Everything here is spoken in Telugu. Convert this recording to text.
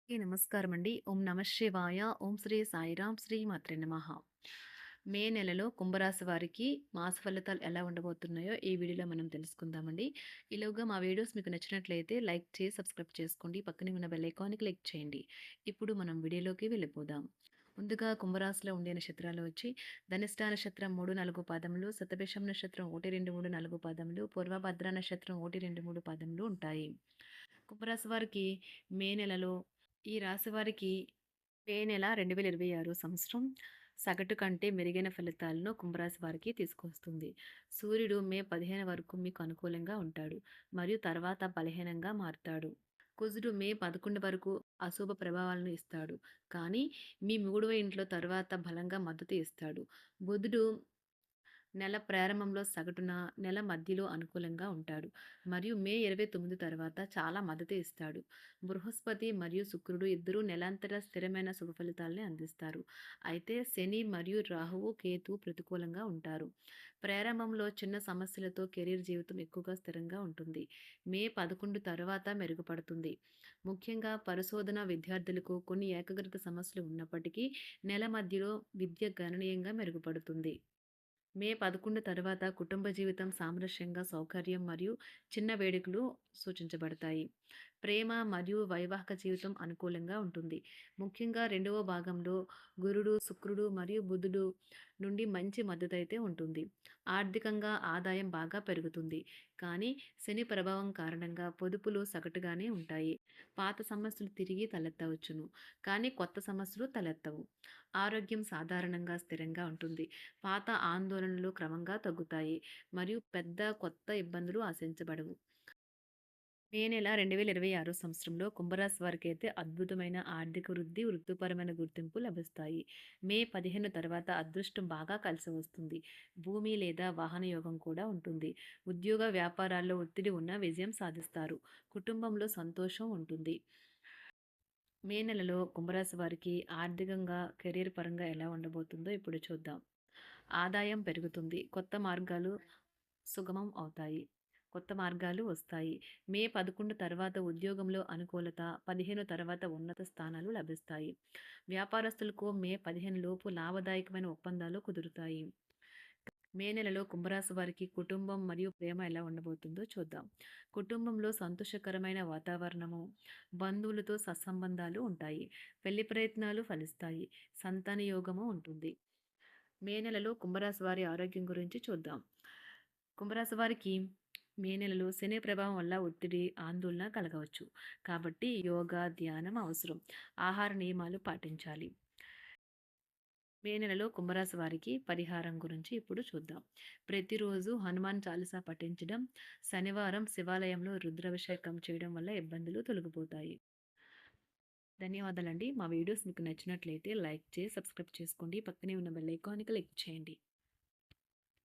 నమస్కారం అండి. ఓం నమః శివాయ. ఓం శ్రీ సాయిరాం. శ్రీ మాత్రే నమః. మే నెలలో కుంభరాశి వారికి మాస ఫలితాలు ఎలా ఉండబోతున్నాయో ఈ వీడియోలో మనం తెలుసుకుందామండి. ఈలోగా మా వీడియోస్ మీకు నచ్చినట్లయితే లైక్ చేసి, సబ్స్క్రైబ్ చేసుకోండి. పక్కనే ఉన్న బెల్ ఐకాన్‌ని క్లిక్ చేయండి. ఇప్పుడు మనం వీడియోలోకి వెళ్ళిపోదాం. ముందుగా కుంభరాశిలో ఉండే నక్షత్రాలు వచ్చి ధనిష్ట నక్షత్రం 3, 4 పాదములు, శతభిషం నక్షత్రం 1, 2, 3, 4 పాదములు, పూర్వభద్ర నక్షత్రం 1, 2, 3 పాదములు ఉంటాయి. కుంభరాశి వారికి మే నెలలో ఈ రాశి వారికి మే నెల 2026 సంవత్సరం సగటు కంటే మెరుగైన ఫలితాలను కుంభరాశి వారికి తీసుకొస్తుంది. సూర్యుడు మే 15 వరకు మీకు అనుకూలంగా ఉంటాడు మరియు తర్వాత బలహీనంగా మారుతాడు. కుజుడు మే 11 వరకు అశుభ ప్రభావాలను ఇస్తాడు. కానీ మీ మూడవ ఇంట్లో తర్వాత బలంగా మద్దతు ఇస్తాడు. బుధుడు నెల ప్రారంభంలో సగటున నెల మధ్యలో అనుకూలంగా ఉంటాడు మరియు మే 29 తర్వాత చాలా మద్దతు ఇస్తాడు. బృహస్పతి మరియు శుక్రుడు ఇద్దరూ నెలాంతర స్థిరమైన శుభ ఫలితాలని అందిస్తారు. అయితే శని మరియు రాహువు కేతు ప్రతికూలంగా ఉంటారు. ప్రారంభంలో చిన్న సమస్యలతో కెరీర్ జీవితం ఎక్కువగా స్థిరంగా ఉంటుంది. మే 11 తర్వాత మెరుగుపడుతుంది. ముఖ్యంగా పరిశోధన విద్యార్థులకు కొన్ని ఏకాగ్రత సమస్యలు ఉన్నప్పటికీ నెల మధ్యలో విద్య గణనీయంగా మెరుగుపడుతుంది. మే 11 తర్వాత కుటుంబ జీవితం సామరస్యంగా సౌకర్యం మరియు చిన్న వేడుకలు సూచించబడతాయి. ప్రేమ మరియు వైవాహిక జీవితం అనుకూలంగా ఉంటుంది. ముఖ్యంగా రెండవ భాగంలో గురుడు, శుక్రుడు మరియు బుధుడు నుండి మంచి మద్దతు అయితే ఉంటుంది. ఆర్థికంగా ఆదాయం బాగా పెరుగుతుంది. కానీ శని ప్రభావం కారణంగా పొదుపులు సగటుగానే ఉంటాయి. పాత సమస్యలు తిరిగి తలెత్తవచ్చును. కానీ కొత్త సమస్యలు తలెత్తవు. ఆరోగ్యం సాధారణంగా స్థిరంగా ఉంటుంది. పాత ఆందోళనలు క్రమంగా తగ్గుతాయి మరియు పెద్ద కొత్త ఇబ్బందులు ఆశించబడవు. మే నెల 2026 సంవత్సరంలో కుంభరాశి వారికైతే అద్భుతమైన ఆర్థిక వృద్ధి, వృత్తిపరమైన గుర్తింపు లభిస్తాయి. మే 15 తర్వాత అదృష్టం బాగా కలిసి వస్తుంది. భూమి లేదా వాహన యోగం కూడా ఉంటుంది. ఉద్యోగ వ్యాపారాల్లో ఒత్తిడి ఉన్న విజయం సాధిస్తారు. కుటుంబంలో సంతోషం ఉంటుంది. మే నెలలో కుంభరాశి వారికి ఆర్థికంగా, కెరీర్ పరంగా ఎలా ఉండబోతుందో ఇప్పుడు చూద్దాం. ఆదాయం పెరుగుతుంది. కొత్త మార్గాలు వస్తాయి. మే 11 తర్వాత ఉద్యోగంలో అనుకూలత, 15 తర్వాత ఉన్నత స్థానాలు లభిస్తాయి. వ్యాపారస్తులకు మే 15 లోపు లాభదాయకమైన ఒప్పందాలు కుదురుతాయి. మే నెలలో కుంభరాశి వారికి కుటుంబం మరియు ప్రేమ ఎలా ఉండబోతుందో చూద్దాం. కుటుంబంలో సంతోషకరమైన వాతావరణము, బంధువులతో సత్సంబంధాలు ఉంటాయి. పెళ్లి ప్రయత్నాలు ఫలిస్తాయి. సంతాన యోగము ఉంటుంది. మే నెలలో కుంభరాశి వారి ఆరోగ్యం గురించి చూద్దాం. కుంభరాశి వారికి మే నెలలో శని ప్రభావం వల్ల ఒత్తిడి, ఆందోళన కలగవచ్చు. కాబట్టి యోగా, ధ్యానం అవసరం. ఆహార నియమాలు పాటించాలి. మే నెలలో కుంభరాశి వారికి పరిహారం గురించి ఇప్పుడు చూద్దాం. ప్రతిరోజు హనుమాన్ చాలీసా పఠించడం, శనివారం శివాలయంలో రుద్రాభిషేకం చేయడం వల్ల ఇబ్బందులు తొలగిపోతాయి. ధన్యవాదాలండి. మా వీడియోస్ మీకు నచ్చినట్లయితే లైక్ చేసి, సబ్స్క్రైబ్ చేసుకోండి. పక్కనే ఉన్న బెల్ ఐకాన్ని క్లిక్ చేయండి.